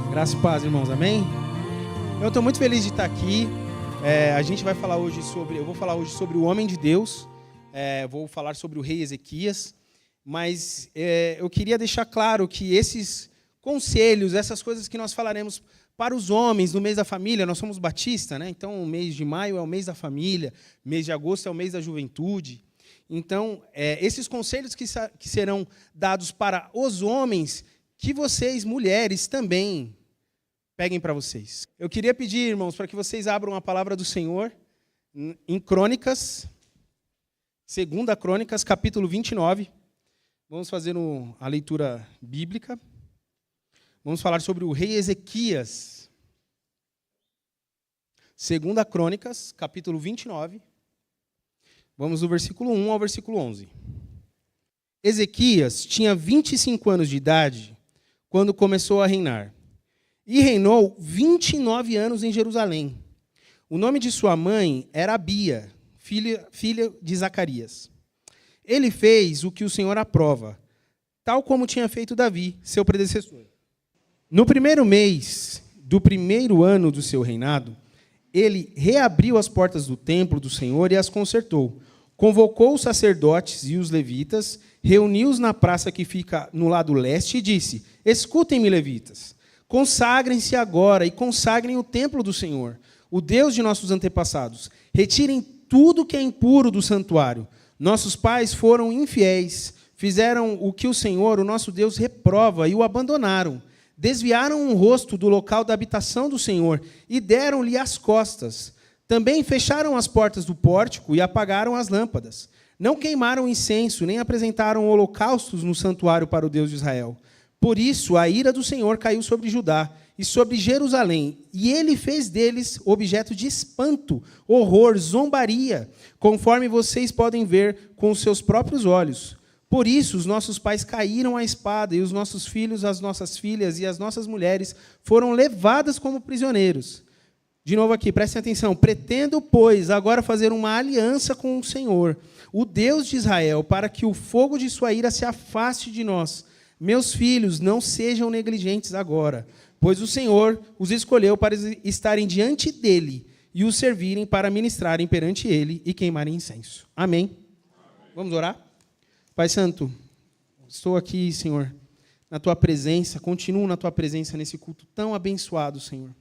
Graça e paz, irmãos, amém? Eu estou muito feliz de estar aqui. A gente vai falar hoje eu vou falar hoje sobre o homem de Deus, vou falar sobre o rei Ezequias, mas eu queria deixar claro que esses conselhos, essas coisas que nós falaremos para os homens no mês da família, nós somos batista, né? Então o mês de maio é o mês da família, mês de agosto é o mês da juventude. Então, esses conselhos que serão dados para os homens, que vocês, mulheres, também peguem para vocês. Eu queria pedir, irmãos, para que vocês abram a palavra do Senhor em Crônicas, 2 Crônicas, capítulo 29. Vamos fazer a leitura bíblica. Vamos falar sobre o rei Ezequias. 2 Crônicas, capítulo 29. Vamos do versículo 1 ao versículo 11. Ezequias tinha 25 anos de idade quando começou a reinar. E reinou 29 anos em Jerusalém. O nome de sua mãe era Abia, filha de Zacarias. Ele fez o que o Senhor aprova, tal como tinha feito Davi, seu predecessor. No primeiro mês do primeiro ano do seu reinado, ele reabriu as portas do templo do Senhor e as consertou. Convocou os sacerdotes e os levitas, reuniu-os na praça que fica no lado leste e disse: escutem-me, levitas. Consagrem-se agora e consagrem o templo do Senhor, o Deus de nossos antepassados. Retirem tudo que é impuro do santuário. Nossos pais foram infiéis, fizeram o que o Senhor, o nosso Deus, reprova e o abandonaram. Desviaram o rosto do local da habitação do Senhor e deram-lhe as costas. Também fecharam as portas do pórtico e apagaram as lâmpadas. Não queimaram incenso, nem apresentaram holocaustos no santuário para o Deus de Israel. Por isso, a ira do Senhor caiu sobre Judá e sobre Jerusalém, e ele fez deles objeto de espanto, horror, zombaria, conforme vocês podem ver com os seus próprios olhos. Por isso, os nossos pais caíram à espada, e os nossos filhos, as nossas filhas e as nossas mulheres foram levadas como prisioneiros. De novo aqui, prestem atenção. Pretendo, pois, agora fazer uma aliança com o Senhor, o Deus de Israel, para que o fogo de sua ira se afaste de nós. Meus filhos, não sejam negligentes agora, pois o Senhor os escolheu para estarem diante dele e os servirem para ministrarem perante ele e queimarem incenso. Amém? Vamos orar? Pai Santo, estou aqui, Senhor, na tua presença, continuo na tua presença nesse culto tão abençoado, Senhor,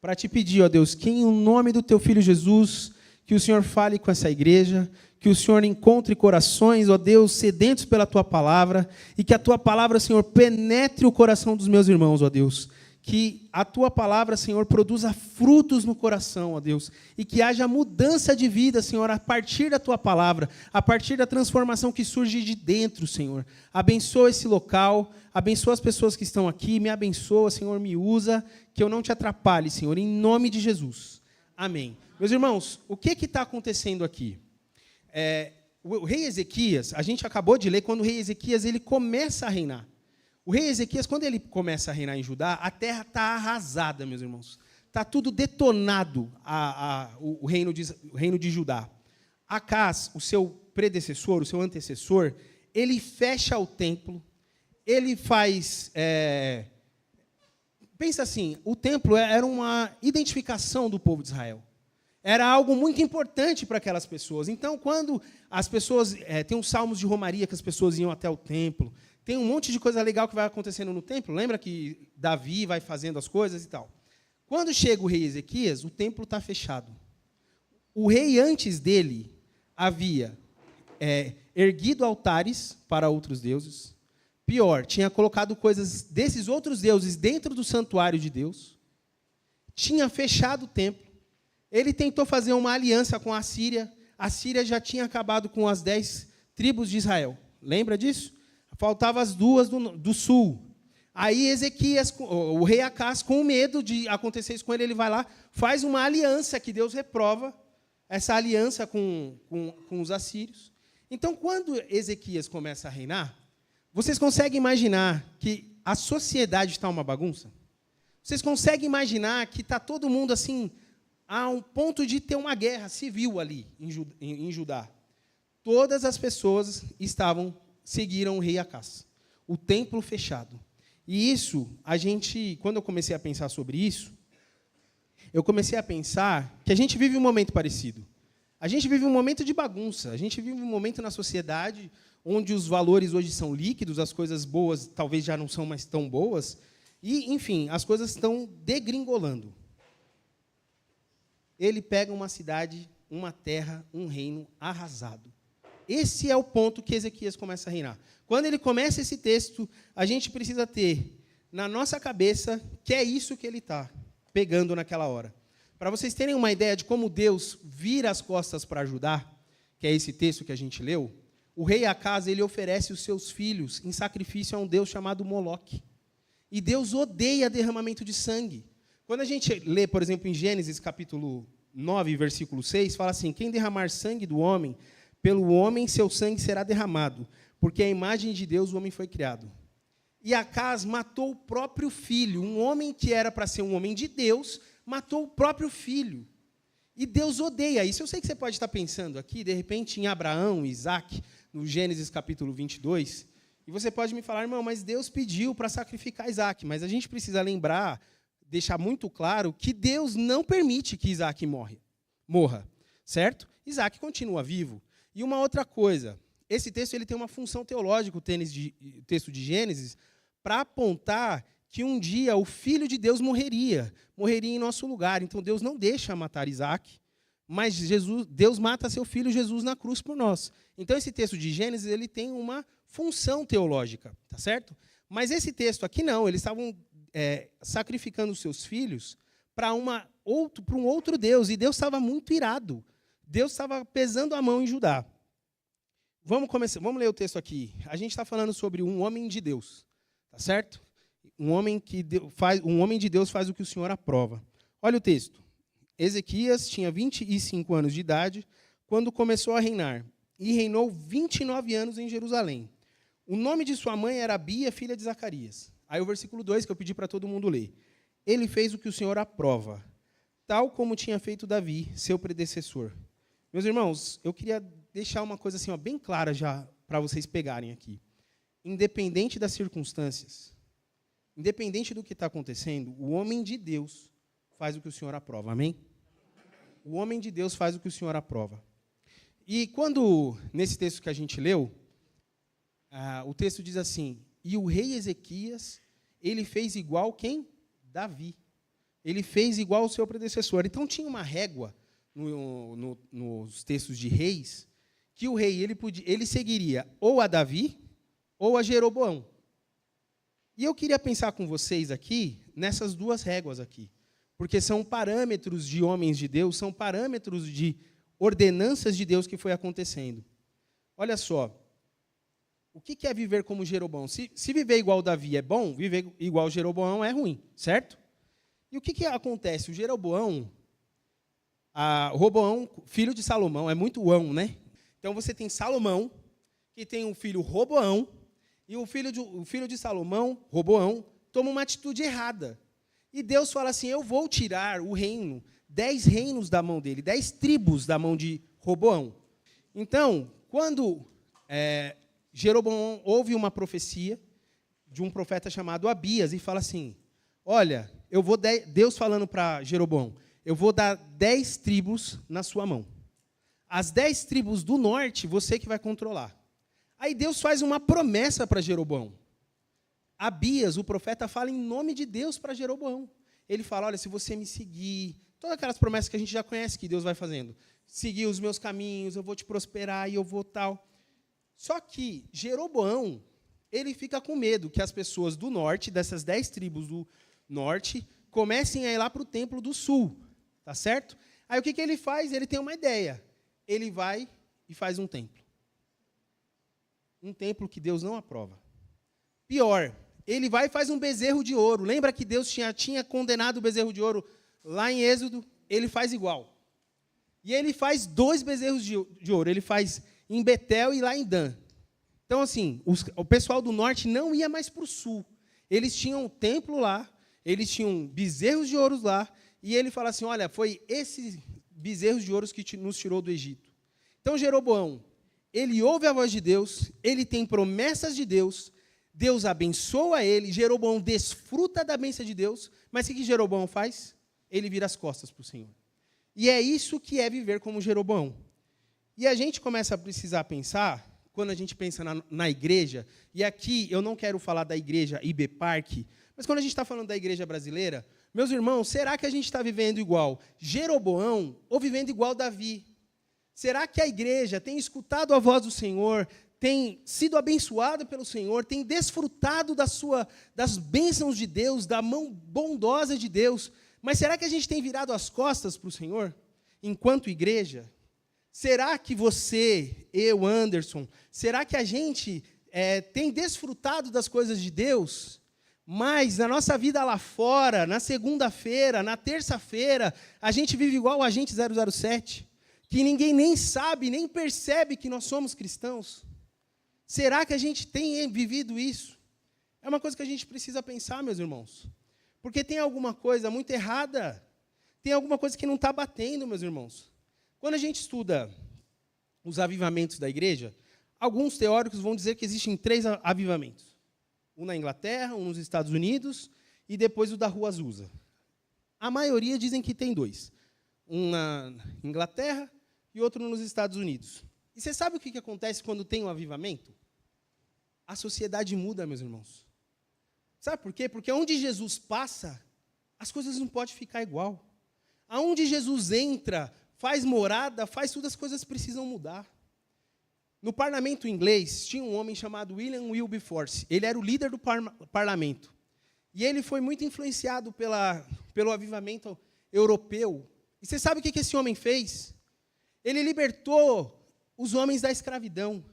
para te pedir, ó Deus, que em nome do teu Filho Jesus, que o Senhor fale com essa igreja, que o Senhor encontre corações, ó Deus, sedentos pela tua palavra, e que a tua palavra, Senhor, penetre o coração dos meus irmãos, ó Deus. Que a tua palavra, Senhor, produza frutos no coração, ó Deus, e que haja mudança de vida, Senhor, a partir da tua palavra, a partir da transformação que surge de dentro, Senhor. Abençoa esse local, abençoa as pessoas que estão aqui, me abençoa, Senhor, me usa, que eu não te atrapalhe, Senhor, em nome de Jesus. Amém. Meus irmãos, o que está acontecendo aqui? O rei Ezequias, a gente acabou de ler, quando o rei Ezequias ele começa a reinar. O rei Ezequias, quando ele começa a reinar em Judá, a terra está arrasada, meus irmãos. Está tudo detonado, o reino de Judá. Acás, o seu predecessor, o seu antecessor, ele fecha o templo, ele faz... pensa assim, o templo era uma identificação do povo de Israel. Era algo muito importante para aquelas pessoas. Então, quando as pessoas... tem uns salmos de romaria que as pessoas iam até o templo. Tem um monte de coisa legal que vai acontecendo no templo. Lembra que Davi vai fazendo as coisas e tal. Quando chega o rei Ezequias, o templo está fechado. O rei antes dele havia erguido altares para outros deuses. Pior, tinha colocado coisas desses outros deuses dentro do santuário de Deus. Tinha fechado o templo. Ele tentou fazer uma aliança com a Síria. A Síria já tinha acabado com as 10 tribos de Israel. Lembra disso? Faltavam as 2 do sul. Aí Ezequias, o rei Acás, com medo de acontecer isso com ele, ele vai lá, faz uma aliança que Deus reprova, essa aliança com os assírios. Então, quando Ezequias começa a reinar, vocês conseguem imaginar que a sociedade está uma bagunça? Vocês conseguem imaginar que está todo mundo assim... a um ponto de ter uma guerra civil ali em Judá. Todas as pessoas seguiram o rei Acás. O templo fechado. E isso, quando eu comecei a pensar sobre isso, eu comecei a pensar que a gente vive um momento parecido. A gente vive um momento de bagunça, a gente vive um momento na sociedade onde os valores hoje são líquidos, as coisas boas talvez já não são mais tão boas, e, enfim, as coisas estão degringolando. Ele pega uma cidade, uma terra, um reino arrasado. Esse é o ponto que Ezequias começa a reinar. Quando ele começa esse texto, a gente precisa ter na nossa cabeça que é isso que ele está pegando naquela hora. Para vocês terem uma ideia de como Deus vira as costas para Judá, que é esse texto que a gente leu, o rei Acaz, ele oferece os seus filhos em sacrifício a um deus chamado Moloque. E Deus odeia derramamento de sangue. Quando a gente lê, por exemplo, em Gênesis, capítulo 9, versículo 6, fala assim: quem derramar sangue do homem, pelo homem seu sangue será derramado, porque a imagem de Deus o homem foi criado. E Acaz matou o próprio filho, um homem que era para ser um homem de Deus, matou o próprio filho. E Deus odeia isso. Eu sei que você pode estar pensando aqui, de repente, em Abraão, Isaac, no Gênesis capítulo 22, e você pode me falar, irmão, mas Deus pediu para sacrificar Isaac. Mas a gente precisa lembrar, deixar muito claro, que Deus não permite que Isaac morra, certo? Isaac continua vivo. E uma outra coisa, esse texto ele tem uma função teológica, o texto de Gênesis, para apontar que um dia o Filho de Deus morreria em nosso lugar. Então, Deus não deixa matar Isaac, mas Deus mata seu filho Jesus na cruz por nós. Então, esse texto de Gênesis ele tem uma função teológica, tá certo? Mas esse texto aqui não, eles estavam sacrificando os seus filhos para um outro Deus, e Deus estava muito irado. Deus estava pesando a mão em Judá. Vamos ler o texto aqui. A gente está falando sobre um homem de Deus, tá certo? Um homem de Deus faz o que o Senhor aprova. Olha o texto. Ezequias tinha 25 anos de idade quando começou a reinar, e reinou 29 anos em Jerusalém. O nome de sua mãe era Abia, filha de Zacarias. Aí o versículo 2, que eu pedi para todo mundo ler. Ele fez o que o Senhor aprova, tal como tinha feito Davi, seu predecessor. Meus irmãos, eu queria deixar uma coisa assim, bem clara já para vocês pegarem aqui. Independente das circunstâncias, independente do que está acontecendo, o homem de Deus faz o que o Senhor aprova, amém? O homem de Deus faz o que o Senhor aprova. E quando, nesse texto que a gente leu, o texto diz assim, e o rei Ezequias, ele fez igual quem? Davi. Ele fez igual o seu predecessor. Então, tinha uma régua nos textos de reis, que o rei ele seguiria ou a Davi ou a Jeroboão. E eu queria pensar com vocês aqui, nessas duas réguas aqui, porque são parâmetros de homens de Deus, são parâmetros de ordenanças de Deus que foi acontecendo. Olha só, o que é viver como Jeroboão? Se viver igual Davi é bom, viver igual Jeroboão é ruim, certo? E o que acontece? O Jeroboão, Roboão, filho de Salomão, é muito ão, né? Então você tem Salomão, que tem um filho Roboão, e o filho de Salomão, Roboão, toma uma atitude errada. E Deus fala assim, eu vou tirar o reino, 10 reinos da mão dele, 10 tribos da mão de Roboão. Então, quando Jeroboão ouve uma profecia de um profeta chamado Abias, e fala assim, olha, Deus falando para Jeroboão, eu vou dar 10 tribos na sua mão. As 10 tribos do norte, você que vai controlar. Aí Deus faz uma promessa para Jeroboão. Abias, o profeta, fala em nome de Deus para Jeroboão. Ele fala, olha, se você me seguir, todas aquelas promessas que a gente já conhece que Deus vai fazendo. Seguir os meus caminhos, eu vou te prosperar e eu vou tal. Só que Jeroboão, ele fica com medo que as pessoas do norte, dessas 10 tribos do norte, comecem a ir lá para o templo do sul. Tá certo? Aí o que ele faz? Ele tem uma ideia. Ele vai e faz um templo. Um templo que Deus não aprova. Pior, ele vai e faz um bezerro de ouro. Lembra que Deus tinha condenado o bezerro de ouro lá em Êxodo? Ele faz igual. E ele faz 2 bezerros de ouro. Ele faz em Betel e lá em Dan. Então, assim, o pessoal do norte não ia mais para o sul. Eles tinham um templo lá, eles tinham bezerros de ouro lá, e ele fala assim, olha, foi esses bezerros de ouro que nos tirou do Egito. Então, Jeroboão, ele ouve a voz de Deus, ele tem promessas de Deus Deus abençoa ele, Jeroboão desfruta da bênção de Deus, mas o que Jeroboão faz? Ele vira as costas para o Senhor. E é isso que é viver como Jeroboão. E a gente começa a precisar pensar, quando a gente pensa na igreja, e aqui eu não quero falar da igreja IB Park, mas quando a gente está falando da igreja brasileira, meus irmãos, será que a gente está vivendo igual Jeroboão ou vivendo igual Davi? Será que a igreja tem escutado a voz do Senhor, tem sido abençoada pelo Senhor, tem desfrutado das bênçãos de Deus, da mão bondosa de Deus, mas será que a gente tem virado as costas para o Senhor, enquanto igreja? Será que você, eu, Anderson, será que a gente tem desfrutado das coisas de Deus? Mas na nossa vida lá fora, na segunda-feira, na terça-feira, a gente vive igual o agente 007, que ninguém nem sabe, nem percebe que nós somos cristãos. Será que a gente tem vivido isso? É uma coisa que a gente precisa pensar, meus irmãos. Porque tem alguma coisa muito errada. Tem alguma coisa que não está batendo, meus irmãos. Quando a gente estuda os avivamentos da igreja, alguns teóricos vão dizer que existem 3 avivamentos. Um na Inglaterra, um nos Estados Unidos, e depois o da Rua Azusa. A maioria dizem que tem 2. Um na Inglaterra e outro nos Estados Unidos. E você sabe o que acontece quando tem um avivamento? A sociedade muda, meus irmãos. Sabe por quê? Porque onde Jesus passa, as coisas não podem ficar igual. Aonde Jesus entra, faz morada, faz tudo, as coisas precisam mudar. No parlamento inglês, tinha um homem chamado William Wilberforce. Ele era o líder do parlamento. E ele foi muito influenciado pelo avivamento europeu. E você sabe o que esse homem fez? Ele libertou os homens da escravidão.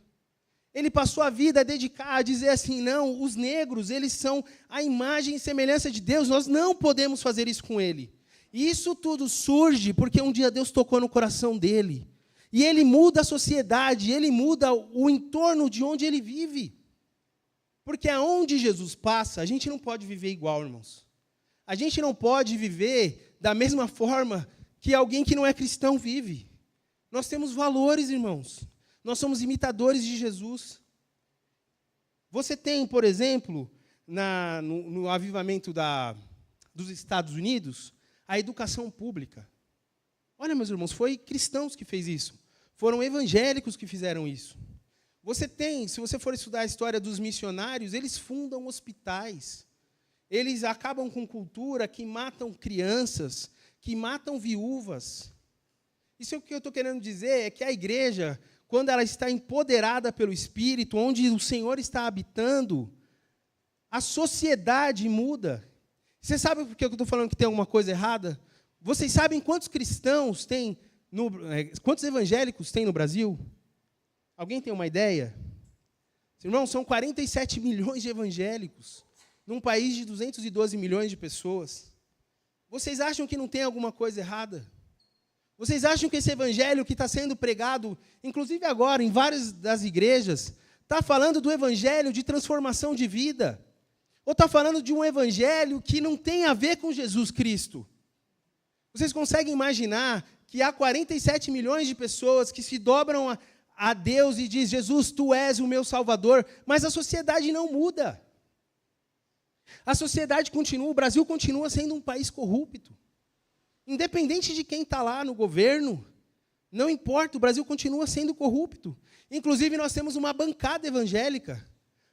Ele passou a vida a dedicar, a dizer assim, não, os negros, eles são a imagem e semelhança de Deus, nós não podemos fazer isso com ele. E isso tudo surge porque um dia Deus tocou no coração dele. E ele muda a sociedade, ele muda o entorno de onde ele vive. Porque aonde Jesus passa, a gente não pode viver igual, irmãos. A gente não pode viver da mesma forma que alguém que não é cristão vive. Nós temos valores, irmãos. Nós somos imitadores de Jesus. Você tem, por exemplo, no avivamento dos Estados Unidos, a educação pública. Olha, meus irmãos, foi cristãos que fez isso. Foram evangélicos que fizeram isso. Você tem, se você for estudar a história dos missionários, eles fundam hospitais. Eles acabam com cultura que matam crianças, que matam viúvas. Isso é o que eu estou querendo dizer, é que a igreja, quando ela está empoderada pelo Espírito, onde o Senhor está habitando, a sociedade muda. Você sabe por que eu estou falando que tem alguma coisa errada? Vocês sabem quantos cristãos tem, quantos evangélicos tem no Brasil? Alguém tem uma ideia? Irmão, são 47 milhões de evangélicos, num país de 212 milhões de pessoas. Vocês acham que não tem alguma coisa errada? Vocês acham que esse evangelho que está sendo pregado, inclusive agora, em várias das igrejas, está falando do evangelho de transformação de vida? Ou está falando de um evangelho que não tem a ver com Jesus Cristo? Vocês conseguem imaginar que há 47 milhões de pessoas que se dobram a Deus e diz, Jesus, tu és o meu Salvador, mas a sociedade não muda. A sociedade continua, o Brasil continua sendo um país corrupto. Independente de quem está lá no governo, não importa, o Brasil continua sendo corrupto. Inclusive, nós temos uma bancada evangélica.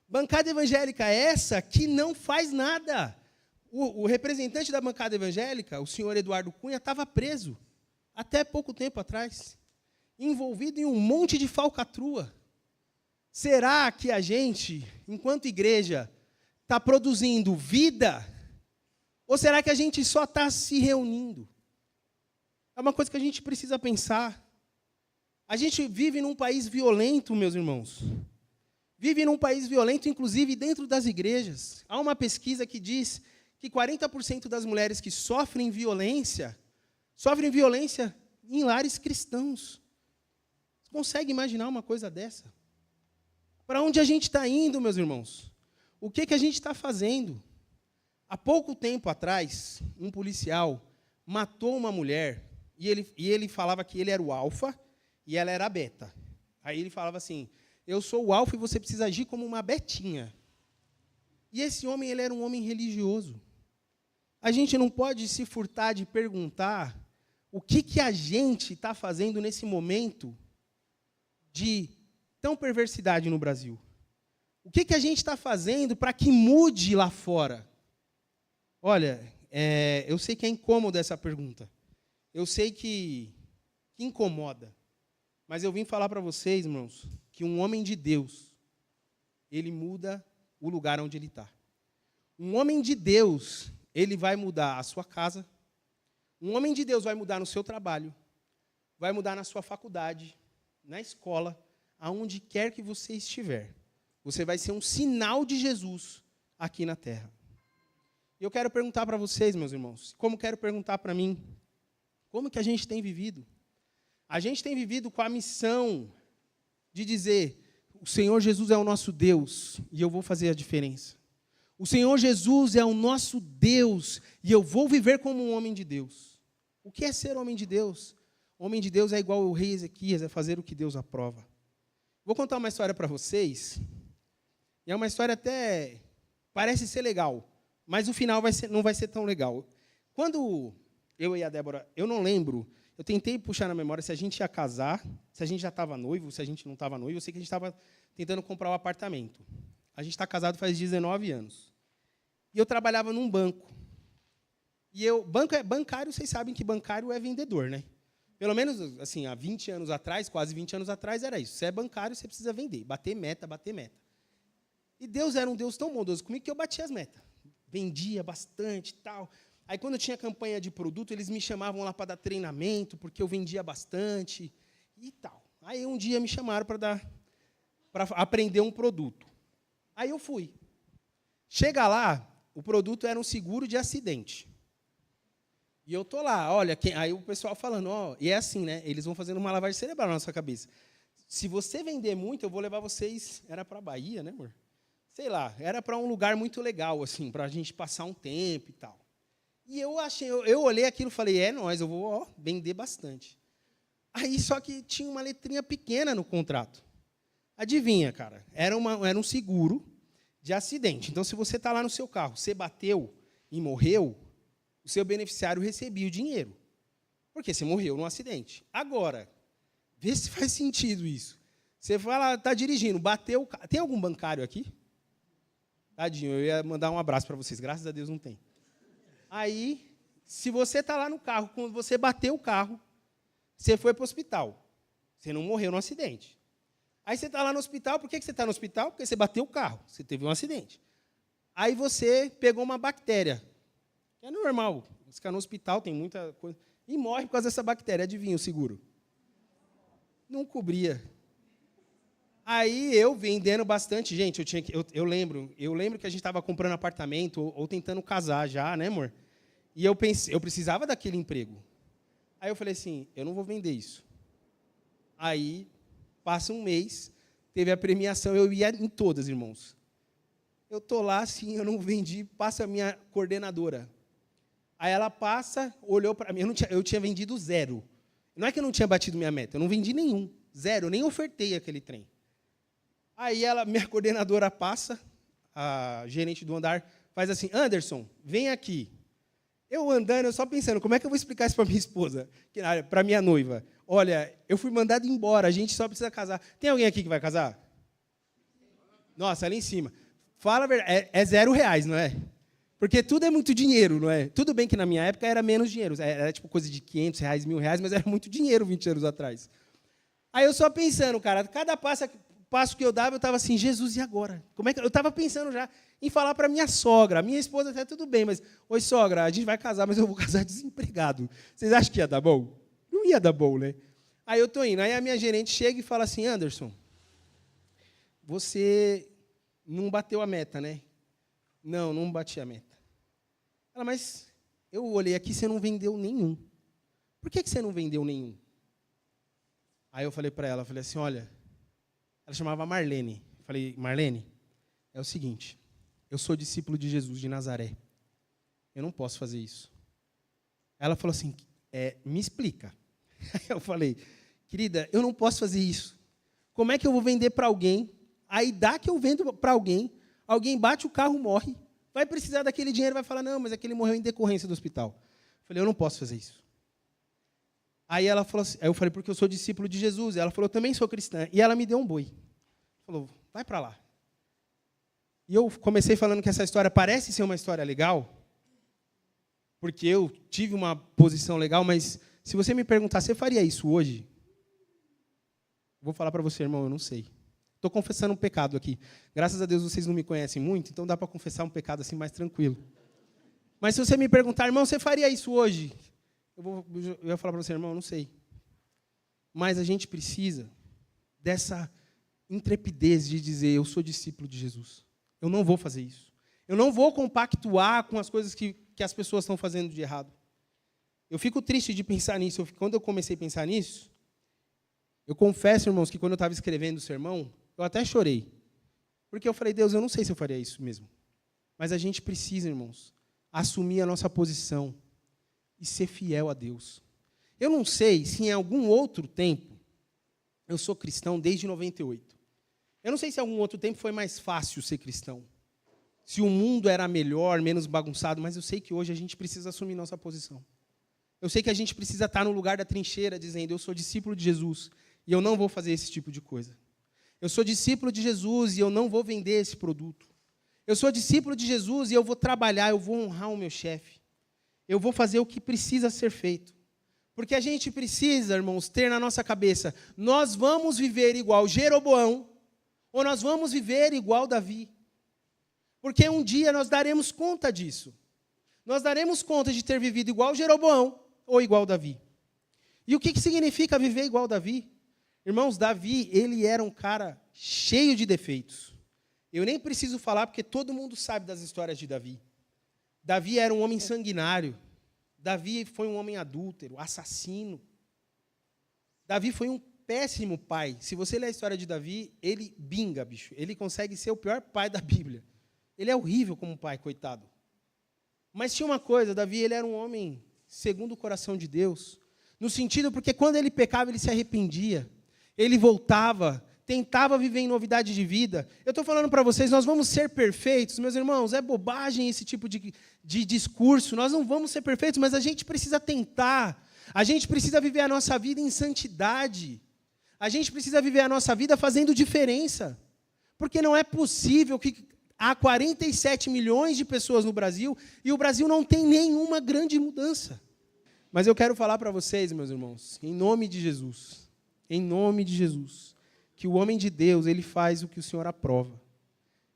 Bancada evangélica essa que não faz nada. O representante da bancada evangélica, o senhor Eduardo Cunha, estava preso, até pouco tempo atrás, envolvido em um monte de falcatrua. Será que a gente, enquanto igreja, está produzindo vida? Ou será que a gente só está se reunindo? É uma coisa que a gente precisa pensar. A gente vive num país violento, meus irmãos. Vive num país violento, inclusive dentro das igrejas. Há uma pesquisa que diz que 40% das mulheres que sofrem violência em lares cristãos. Você consegue imaginar uma coisa dessa? Para onde a gente está indo, meus irmãos? O que a gente está fazendo? Há pouco tempo atrás, um policial matou uma mulher, e ele falava que ele era o alfa e ela era a beta. Aí ele falava assim, eu sou o alfa e você precisa agir como uma betinha. E esse homem, ele era um homem religioso. A gente não pode se furtar de perguntar o que a gente está fazendo nesse momento de tão perversidade no Brasil. O que a gente está fazendo para que mude lá fora? Olha, eu sei que é incômoda essa pergunta. Eu sei que incomoda. Mas eu vim falar para vocês, irmãos, que um homem de Deus, ele muda o lugar onde ele está. Um homem de Deus, ele vai mudar a sua casa. Um homem de Deus vai mudar no seu trabalho. Vai mudar na sua faculdade, na escola, aonde quer que você estiver. Você vai ser um sinal de Jesus aqui na terra. E eu quero perguntar para vocês, meus irmãos, como quero perguntar para mim, como que a gente tem vivido? A gente tem vivido com a missão de dizer, o Senhor Jesus é o nosso Deus e eu vou fazer a diferença. O Senhor Jesus é o nosso Deus e eu vou viver como um homem de Deus. O que é ser homem de Deus? Homem de Deus é igual ao rei Ezequias, é fazer o que Deus aprova. Vou contar uma história para vocês, e é uma história até, parece ser legal, mas o final não vai ser tão legal. Quando eu e a Débora, eu não lembro, eu tentei puxar na memória se a gente ia casar, se a gente já estava noivo, se a gente não estava noivo, eu sei que a gente estava tentando comprar um apartamento. A gente está casado faz 19 anos. E eu trabalhava num banco. E bancário, vocês sabem que bancário é vendedor, né? Pelo menos, assim, há 20 anos atrás, quase 20 anos atrás, era isso. Você é bancário, você precisa vender, bater meta, bater meta. E Deus era um Deus tão bondoso comigo que eu batia as metas. Vendia bastante e tal. Aí, quando eu tinha campanha de produto, eles me chamavam lá para dar treinamento, porque eu vendia bastante e tal. Aí, um dia, me chamaram para aprender um produto. Aí, eu fui. Chega lá, o produto era um seguro de acidente. E eu estou lá, olha, aí o pessoal falando, e é assim, né? Eles vão fazendo uma lavagem cerebral na nossa cabeça. Se você vender muito, eu vou levar vocês, era para a Bahia, né, amor? Sei lá, era para um lugar muito legal, assim, para a gente passar um tempo e tal. E eu olhei aquilo e falei, eu vou vender bastante. Aí, só que tinha uma letrinha pequena no contrato. Adivinha, cara? Era um seguro de acidente. Então, se você está lá no seu carro, você bateu e morreu, o seu beneficiário recebia o dinheiro. Porque você morreu num acidente. Agora, vê se faz sentido isso. Você fala, está dirigindo, bateu o carro. Tem algum bancário aqui? Tadinho, eu ia mandar um abraço para vocês. Graças a Deus não tem. Aí, se você está lá no carro, quando você bateu o carro, você foi para o hospital. Você não morreu no acidente. Aí você está lá no hospital. Por que você está no hospital? Porque você bateu o carro. Você teve um acidente. Aí você pegou uma bactéria. É normal. Você fica no hospital, tem muita coisa. E morre por causa dessa bactéria. Adivinha o seguro? Não cobria. Aí eu vendendo bastante, gente, eu lembro que a gente estava comprando apartamento ou tentando casar já, né, amor? E eu precisava daquele emprego. Aí eu falei assim, eu não vou vender isso. Aí, passa um mês, teve a premiação, eu ia em todas, irmãos. Eu estou lá, assim, eu não vendi, passa a minha coordenadora. Aí ela passa, olhou para mim, eu tinha vendido 0. Não é que eu não tinha batido minha meta, eu não vendi nenhum, 0, eu nem ofertei aquele trem. Aí minha coordenadora passa, a gerente do andar, faz assim, Anderson, vem aqui. Eu andando, eu só pensando, como é que eu vou explicar isso para minha esposa, para minha noiva? Olha, eu fui mandado embora, a gente só precisa casar. Tem alguém aqui que vai casar? Nossa, ali em cima. Fala a verdade, é R$0, não é? Porque tudo é muito dinheiro, não é? Tudo bem que na minha época era menos dinheiro, era tipo coisa de R$500, R$1.000, mas era muito dinheiro 20 anos atrás. Aí eu só pensando, cara, cada passo que eu dava, eu estava assim, Jesus, e agora? Como é que eu estava pensando já em falar para minha sogra, minha esposa até tudo bem, mas, oi sogra, a gente vai casar, mas eu vou casar desempregado. Vocês acham que ia dar bom? Não ia dar bom, né? Aí eu estou indo, aí a minha gerente chega e fala assim, Anderson, você não bateu a meta, né? Não bati a meta. Ela, mas eu olhei aqui, você não vendeu nenhum. Por que você não vendeu nenhum? Aí eu falei para ela, falei assim, olha, ela chamava Marlene. Eu falei, Marlene, é o seguinte, eu sou discípulo de Jesus de Nazaré. Eu não posso fazer isso. Ela falou assim, me explica. Aí eu falei, querida, eu não posso fazer isso. Como é que eu vou vender para alguém? Aí dá que eu vendo para alguém Alguém bate o carro, morre, vai precisar daquele dinheiro, vai falar, não, mas aquele morreu em decorrência do hospital. Eu falei, eu não posso fazer isso. Aí ela falou assim, aí eu falei, porque eu sou discípulo de Jesus. Ela falou, eu também sou cristã. E ela me deu um boi. Falou, vai para lá. E eu comecei falando que essa história parece ser uma história legal, porque eu tive uma posição legal, mas se você me perguntar, você faria isso hoje? Vou falar para você, irmão, eu não sei. Estou confessando um pecado aqui. Graças a Deus vocês não me conhecem muito, então dá para confessar um pecado assim mais tranquilo. Mas se você me perguntar, irmão, você faria isso hoje? Eu ia falar para você, irmão, eu não sei. Mas a gente precisa dessa intrepidez de dizer, eu sou discípulo de Jesus. Eu não vou fazer isso. Eu não vou compactuar com as coisas que as pessoas estão fazendo de errado. Eu fico triste de pensar nisso. Quando eu comecei a pensar nisso, eu confesso, irmãos, que quando eu estava escrevendo o sermão, eu até chorei. Porque eu falei, Deus, eu não sei se eu faria isso mesmo. Mas a gente precisa, irmãos, assumir a nossa posição e ser fiel a Deus. Eu não sei se em algum outro tempo, eu sou cristão desde 98. Eu não sei se em algum outro tempo foi mais fácil ser cristão. Se o mundo era melhor, menos bagunçado, mas eu sei que hoje a gente precisa assumir nossa posição. Eu sei que a gente precisa estar no lugar da trincheira, dizendo, eu sou discípulo de Jesus, e eu não vou fazer esse tipo de coisa. Eu sou discípulo de Jesus, e eu não vou vender esse produto. Eu sou discípulo de Jesus, e eu vou trabalhar, eu vou honrar o meu chefe. Eu vou fazer o que precisa ser feito. Porque a gente precisa, irmãos, ter na nossa cabeça, nós vamos viver igual Jeroboão, ou nós vamos viver igual Davi. Porque um dia nós daremos conta disso. Nós daremos conta de ter vivido igual Jeroboão ou igual Davi. E o que significa viver igual Davi? Irmãos, Davi, ele era um cara cheio de defeitos. Eu nem preciso falar, porque todo mundo sabe das histórias de Davi. Davi era um homem sanguinário. Davi foi um homem adúltero, assassino. Davi foi um péssimo pai. Se você ler a história de Davi, ele binga, bicho. Ele consegue ser o pior pai da Bíblia. Ele é horrível como pai, coitado. Mas tinha uma coisa, Davi, ele era um homem segundo o coração de Deus, no sentido porque quando ele pecava, ele se arrependia. Ele voltava, tentava viver em novidade de vida. Eu estou falando para vocês, nós vamos ser perfeitos, meus irmãos, é bobagem esse tipo de discurso. Nós não vamos ser perfeitos, mas a gente precisa tentar. A gente precisa viver a nossa vida em santidade. A gente precisa viver a nossa vida fazendo diferença. Porque não é possível que há 47 milhões de pessoas no Brasil e o Brasil não tem nenhuma grande mudança. Mas eu quero falar para vocês, meus irmãos, em nome de Jesus, que o homem de Deus, ele faz o que o Senhor aprova,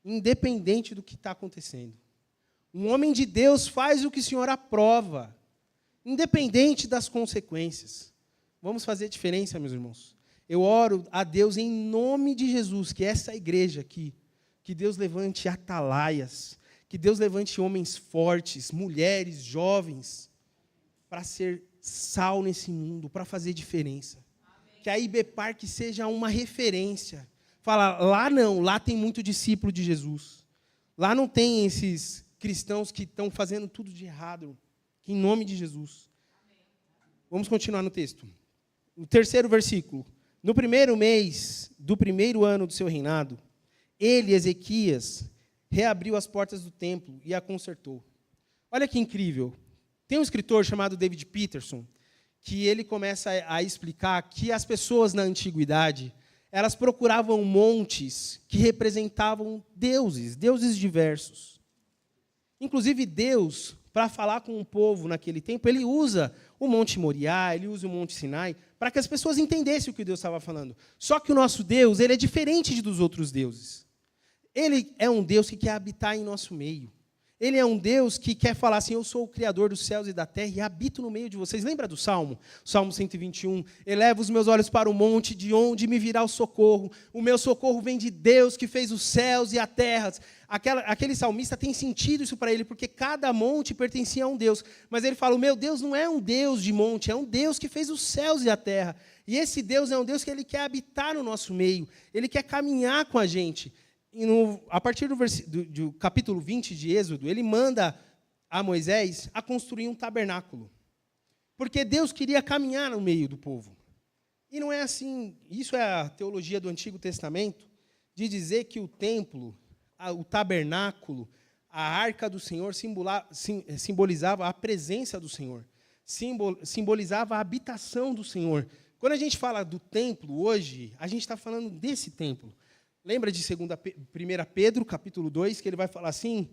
independente do que está acontecendo. Um homem de Deus faz o que o Senhor aprova, independente das consequências. Vamos fazer diferença, meus irmãos. Eu oro a Deus em nome de Jesus, que essa igreja aqui, que Deus levante atalaias, que Deus levante homens fortes, mulheres, jovens, para ser sal nesse mundo, para fazer diferença. Amém. Que a IB Park seja uma referência. Fala, lá não, lá tem muito discípulo de Jesus. Lá não tem esses cristãos que estão fazendo tudo de errado. Que em nome de Jesus. Amém. Vamos continuar no texto. O terceiro versículo. No primeiro mês do primeiro ano do seu reinado, ele, Ezequias, reabriu as portas do templo e a consertou. Olha que incrível. Tem um escritor chamado David Peterson, que ele começa a explicar que as pessoas na antiguidade, elas procuravam montes que representavam deuses diversos. Inclusive, Deus, para falar com o povo naquele tempo, ele usa o Monte Moriá, ele usa o Monte Sinai, para que as pessoas entendessem o que Deus estava falando. Só que o nosso Deus, ele é diferente dos outros deuses. Ele é um Deus que quer habitar em nosso meio. Ele é um Deus que quer falar assim, eu sou o Criador dos céus e da terra e habito no meio de vocês. Lembra do Salmo? Salmo 121. Eleva os meus olhos para o monte, de onde me virá o socorro. O meu socorro vem de Deus, que fez os céus e a terra. Aquele salmista tem sentido isso para ele, porque cada monte pertencia a um Deus. Mas ele fala, o meu Deus não é um Deus de monte, é um Deus que fez os céus e a terra. E esse Deus é um Deus que ele quer habitar no nosso meio. Ele quer caminhar com a gente. A partir do capítulo 20 de Êxodo, ele manda a Moisés a construir um tabernáculo. Porque Deus queria caminhar no meio do povo. E não é assim, isso é a teologia do Antigo Testamento, de dizer que o templo, o tabernáculo, a arca do Senhor, simbolizava a presença do Senhor, simbolizava a habitação do Senhor. Quando a gente fala do templo hoje, a gente está falando desse templo. Lembra de 1 Pedro, capítulo 2, que ele vai falar assim,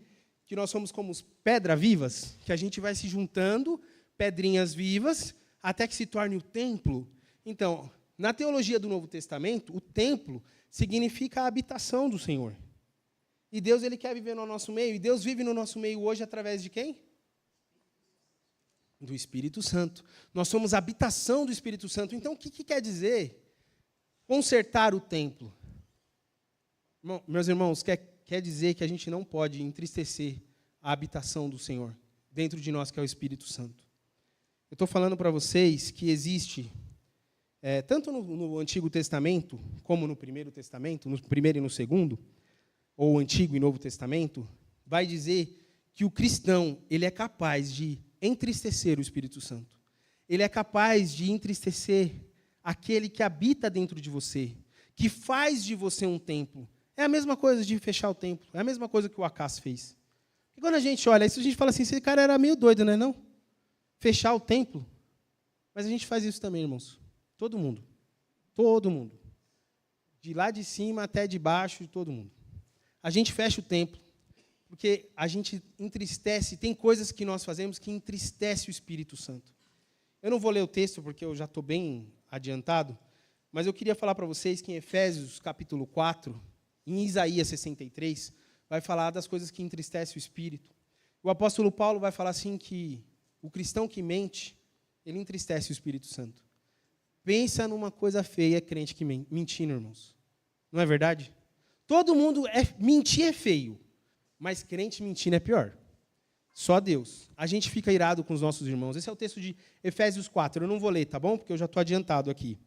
que nós somos como pedras vivas, que a gente vai se juntando, pedrinhas vivas, até que se torne o templo. Então, na teologia do Novo Testamento, o templo significa a habitação do Senhor. E Deus, ele quer viver no nosso meio, e Deus vive no nosso meio hoje através de quem? Do Espírito Santo. Nós somos a habitação do Espírito Santo. Então, o que quer dizer consertar o templo? Meus irmãos, quer dizer que a gente não pode entristecer a habitação do Senhor dentro de nós, que é o Espírito Santo. Eu estou falando para vocês que existe, tanto no Antigo Testamento, como no Primeiro Testamento, no Primeiro e no Segundo, ou Antigo e Novo Testamento, vai dizer que o cristão, ele é capaz de entristecer o Espírito Santo. Ele é capaz de entristecer aquele que habita dentro de você, que faz de você um templo. É a mesma coisa de fechar o templo, é a mesma coisa que o Acas fez. E quando a gente olha isso, a gente fala assim, esse cara era meio doido, não é não? Fechar o templo. Mas a gente faz isso também, irmãos. Todo mundo. Todo mundo. De lá de cima até de baixo, de todo mundo. A gente fecha o templo, porque a gente entristece, tem coisas que nós fazemos que entristece o Espírito Santo. Eu não vou ler o texto, porque eu já estou bem adiantado, mas eu queria falar para vocês que em Efésios, capítulo 4, em Isaías 63, vai falar das coisas que entristecem o Espírito. O apóstolo Paulo vai falar assim que o cristão que mente, ele entristece o Espírito Santo. Pensa numa coisa feia, crente que mentindo, irmãos. Não é verdade? Todo mundo, mentir é feio, mas crente mentindo é pior. Só Deus. A gente fica irado com os nossos irmãos. Esse é o texto de Efésios 4. Eu não vou ler, tá bom? Porque eu já estou adiantado aqui.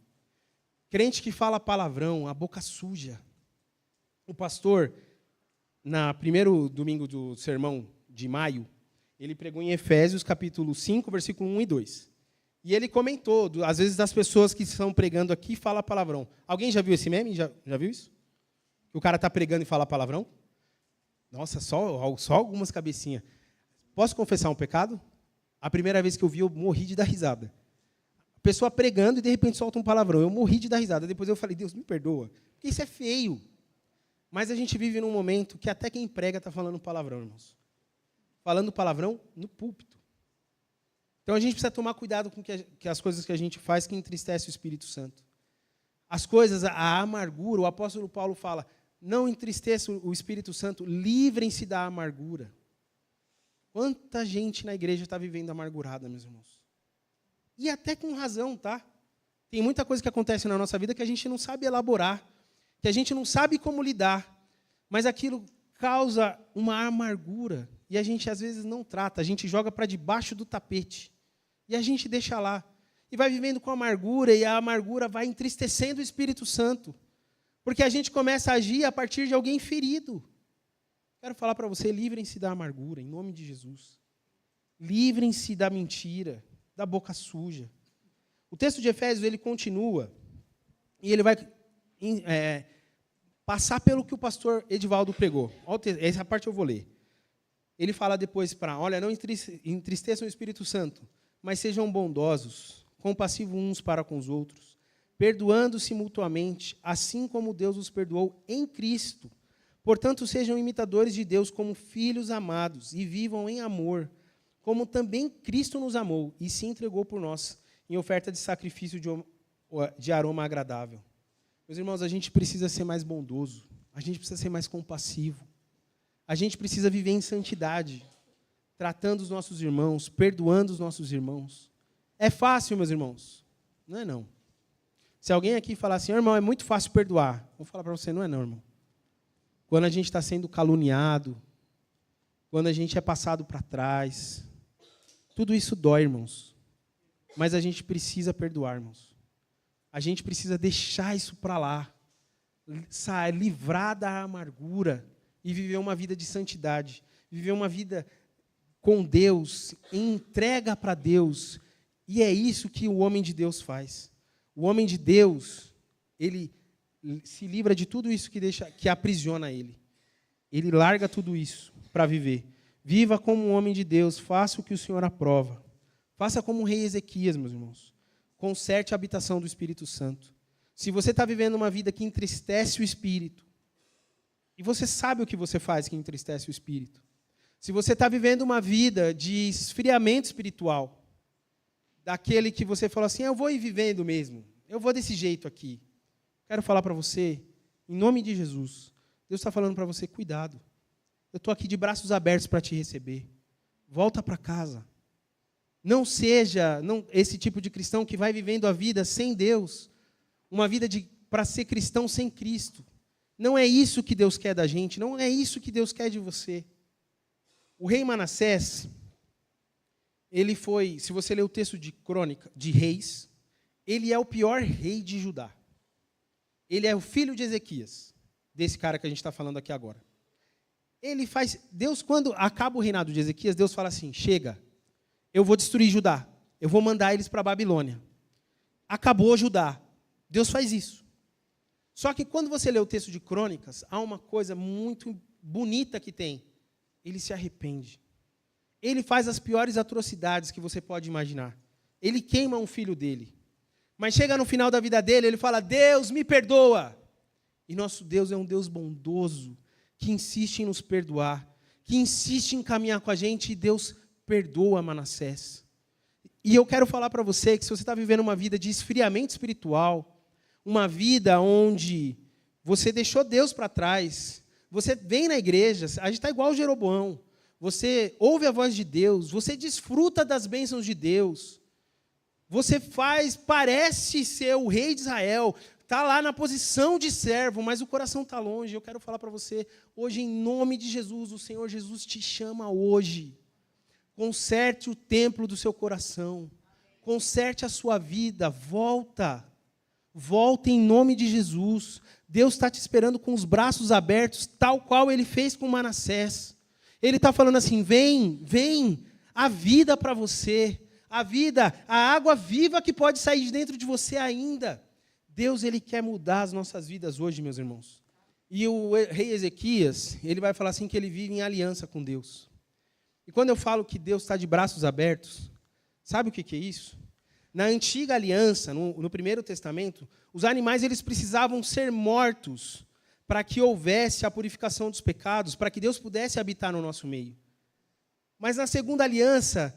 Crente que fala palavrão, a boca suja. O pastor, no primeiro domingo do sermão de maio, ele pregou em Efésios, capítulo 5, versículo 1 e 2. E ele comentou, às vezes, das pessoas que estão pregando aqui falam palavrão. Alguém já viu esse meme? Já viu isso? Que o cara está pregando e fala palavrão? Nossa, só algumas cabecinhas. Posso confessar um pecado? A primeira vez que eu vi, eu morri de dar risada. A pessoa pregando e, de repente, solta um palavrão. Eu morri de dar risada. Depois eu falei, Deus, me perdoa. Porque isso é feio. Mas a gente vive num momento que até quem prega está falando palavrão, irmãos. Falando palavrão no púlpito. Então, a gente precisa tomar cuidado com que as coisas que a gente faz que entristecem o Espírito Santo. As coisas, a amargura, o apóstolo Paulo fala, não entristeçam o Espírito Santo, livrem-se da amargura. Quanta gente na igreja está vivendo amargurada, meus irmãos? E até com razão, tá? Tem muita coisa que acontece na nossa vida que a gente não sabe elaborar, que a gente não sabe como lidar, mas aquilo causa uma amargura, e a gente às vezes não trata, a gente joga para debaixo do tapete, e a gente deixa lá, e vai vivendo com amargura, e a amargura vai entristecendo o Espírito Santo, porque a gente começa a agir a partir de alguém ferido. Quero falar para você, livrem-se da amargura, em nome de Jesus. Livrem-se da mentira, da boca suja. O texto de Efésios, ele continua, e ele vai passar pelo que o pastor Edivaldo pregou. Essa parte eu vou ler. Ele fala depois olha, não entristeçam o Espírito Santo, mas sejam bondosos, compassivos uns para com os outros, perdoando-se mutuamente, assim como Deus os perdoou em Cristo. Portanto, sejam imitadores de Deus como filhos amados e vivam em amor, como também Cristo nos amou e se entregou por nós em oferta de sacrifício de aroma agradável. Meus irmãos, a gente precisa ser mais bondoso, a gente precisa ser mais compassivo, a gente precisa viver em santidade, tratando os nossos irmãos, perdoando os nossos irmãos. É fácil, meus irmãos? Não é não. Se alguém aqui falar assim, irmão, é muito fácil perdoar, vou falar para você, não é não, irmão. Quando a gente está sendo caluniado, quando a gente é passado para trás, tudo isso dói, irmãos. Mas a gente precisa perdoar, irmãos. A gente precisa deixar isso para lá, livrar da amargura e viver uma vida de santidade, viver uma vida com Deus, entrega para Deus. E é isso que o homem de Deus faz. O homem de Deus, ele se livra de tudo isso que aprisiona ele. ele larga tudo isso para viver. Viva como um homem de Deus, faça o que o Senhor aprova. Faça como o rei Ezequias, meus irmãos. Conserte a habitação do Espírito Santo. Se você está vivendo uma vida que entristece o Espírito, e você sabe o que você faz que entristece o Espírito. Se você está vivendo uma vida de esfriamento espiritual, daquele que você fala assim, eu vou ir vivendo mesmo, eu vou desse jeito aqui. Quero falar para você, em nome de Jesus, Deus está falando para você, cuidado. Eu estou aqui de braços abertos para te receber. Volta para casa. Não seja esse tipo de cristão que vai vivendo a vida sem Deus, uma vida para ser cristão sem Cristo. Não é isso que Deus quer da gente, não é isso que Deus quer de você. O rei Manassés, ele foi, se você ler o texto de Crônica, de Reis, ele é o pior rei de Judá. Ele é o filho de Ezequias, desse cara que a gente está falando aqui agora. Deus, quando acaba o reinado de Ezequias, Deus fala assim, chega, eu vou destruir Judá, eu vou mandar eles para a Babilônia. Acabou Judá. Deus faz isso. Só que quando você lê o texto de Crônicas, há uma coisa muito bonita que tem. Ele se arrepende. Ele faz as piores atrocidades que você pode imaginar. Ele queima um filho dele. Mas chega no final da vida dele, ele fala, Deus, me perdoa. E nosso Deus é um Deus bondoso, que insiste em nos perdoar, que insiste em caminhar com a gente, e Deus perdoa Manassés. E eu quero falar para você que se você está vivendo uma vida de esfriamento espiritual, uma vida onde você deixou Deus para trás, você vem na igreja, a gente está igual o Jeroboão, você ouve a voz de Deus, você desfruta das bênçãos de Deus, você parece ser o rei de Israel, está lá na posição de servo, mas o coração está longe. Eu quero falar para você, hoje, em nome de Jesus, o Senhor Jesus te chama hoje. Conserte o templo do seu coração, conserte a sua vida, volta em nome de Jesus. Deus está te esperando com os braços abertos, tal qual Ele fez com Manassés. Ele está falando assim, vem, a vida para você, a vida, a água viva que pode sair de dentro de você ainda. Deus, Ele quer mudar as nossas vidas hoje, meus irmãos. E o rei Ezequias, ele vai falar assim que ele vive em aliança com Deus. E quando eu falo que Deus está de braços abertos, sabe o que é isso? Na antiga aliança, no Primeiro Testamento, os animais eles precisavam ser mortos para que houvesse a purificação dos pecados, para que Deus pudesse habitar no nosso meio. Mas na segunda aliança,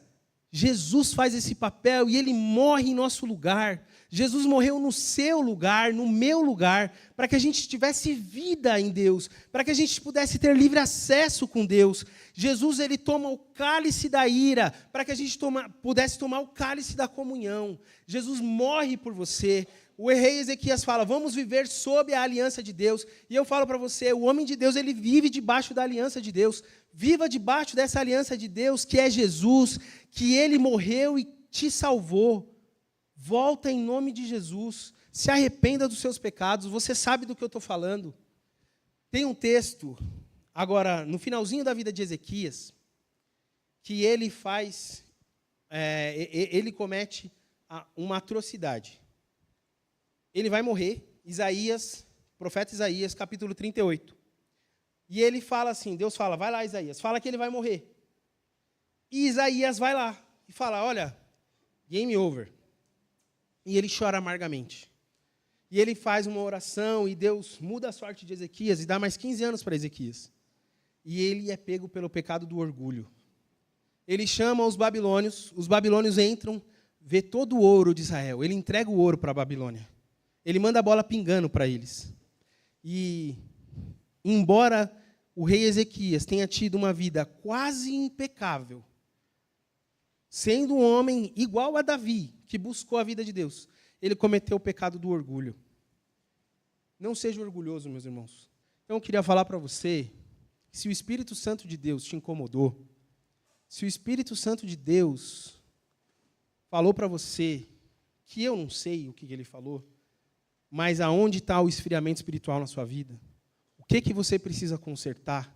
Jesus faz esse papel e Ele morre em nosso lugar. Jesus morreu no seu lugar, no meu lugar, para que a gente tivesse vida em Deus, para que a gente pudesse ter livre acesso com Deus. Jesus, Ele toma o cálice da ira, para que a gente pudesse tomar o cálice da comunhão. Jesus morre por você. O rei Ezequias fala, vamos viver sob a aliança de Deus. E eu falo para você, o homem de Deus, ele vive debaixo da aliança de Deus. Viva debaixo dessa aliança de Deus, que é Jesus, que Ele morreu e te salvou. Volta em nome de Jesus, se arrependa dos seus pecados, você sabe do que eu estou falando. Tem um texto, agora, no finalzinho da vida de Ezequias, que ele ele comete uma atrocidade. Ele vai morrer, profeta Isaías, capítulo 38. E ele fala assim, Deus fala, vai lá Isaías, fala que ele vai morrer. E Isaías vai lá e fala, olha, game over. E ele chora amargamente. E ele faz uma oração e Deus muda a sorte de Ezequias e dá mais 15 anos para Ezequias. E ele é pego pelo pecado do orgulho. Ele chama os babilônios entram, vê todo o ouro de Israel. Ele entrega o ouro para a Babilônia. Ele manda a bola pingando para eles. E, embora o rei Ezequias tenha tido uma vida quase impecável, sendo um homem igual a Davi, que buscou a vida de Deus, ele cometeu o pecado do orgulho. Não seja orgulhoso, meus irmãos. Então, eu queria falar para você, se o Espírito Santo de Deus te incomodou, se o Espírito Santo de Deus falou para você, que eu não sei o que ele falou, mas aonde está o esfriamento espiritual na sua vida, o que você precisa consertar,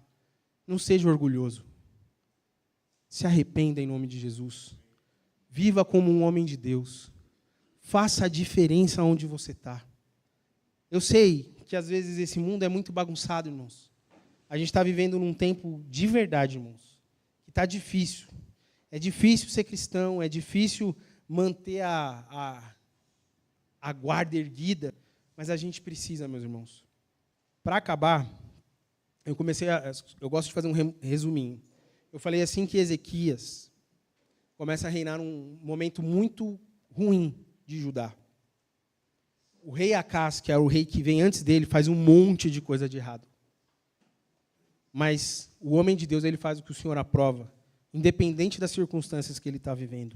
não seja orgulhoso. Se arrependa em nome de Jesus. Viva como um homem de Deus. Faça a diferença onde você está. Eu sei que às vezes esse mundo é muito bagunçado, irmãos. a gente está vivendo num tempo de verdade, irmãos, que está difícil. É difícil ser cristão, é difícil manter a guarda erguida, mas a gente precisa, meus irmãos. Para acabar, eu gosto de fazer um resuminho. Eu falei assim que Ezequias começa a reinar num momento muito ruim de Judá. O rei Acás, que é o rei que vem antes dele, faz um monte de coisa de errado. Mas o homem de Deus, ele faz o que o Senhor aprova, independente das circunstâncias que ele está vivendo.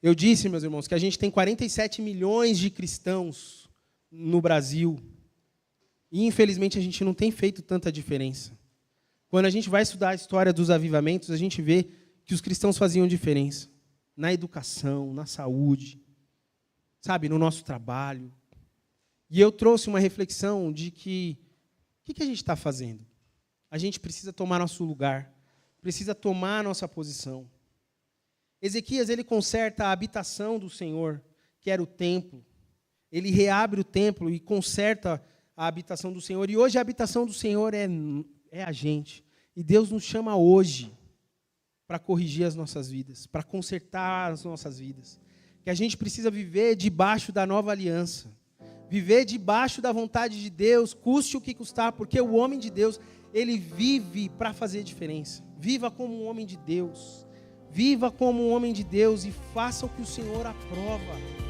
Eu disse, meus irmãos, que a gente tem 47 milhões de cristãos no Brasil. E, infelizmente, a gente não tem feito tanta diferença. Quando a gente vai estudar a história dos avivamentos, a gente vê que os cristãos faziam diferença. Na educação, na saúde, sabe, no nosso trabalho. E eu trouxe uma reflexão de que, o que a gente está fazendo? A gente precisa tomar nosso lugar, precisa tomar nossa posição. Ezequias, ele conserta a habitação do Senhor, que era o templo. Ele reabre o templo e conserta a habitação do Senhor. E hoje a habitação do Senhor é a gente. E Deus nos chama hoje para corrigir as nossas vidas, para consertar as nossas vidas. Que a gente precisa viver debaixo da nova aliança. Viver debaixo da vontade de Deus, custe o que custar, porque o homem de Deus, ele vive para fazer diferença. Viva como um homem de Deus. Viva como um homem de Deus e faça o que o Senhor aprova.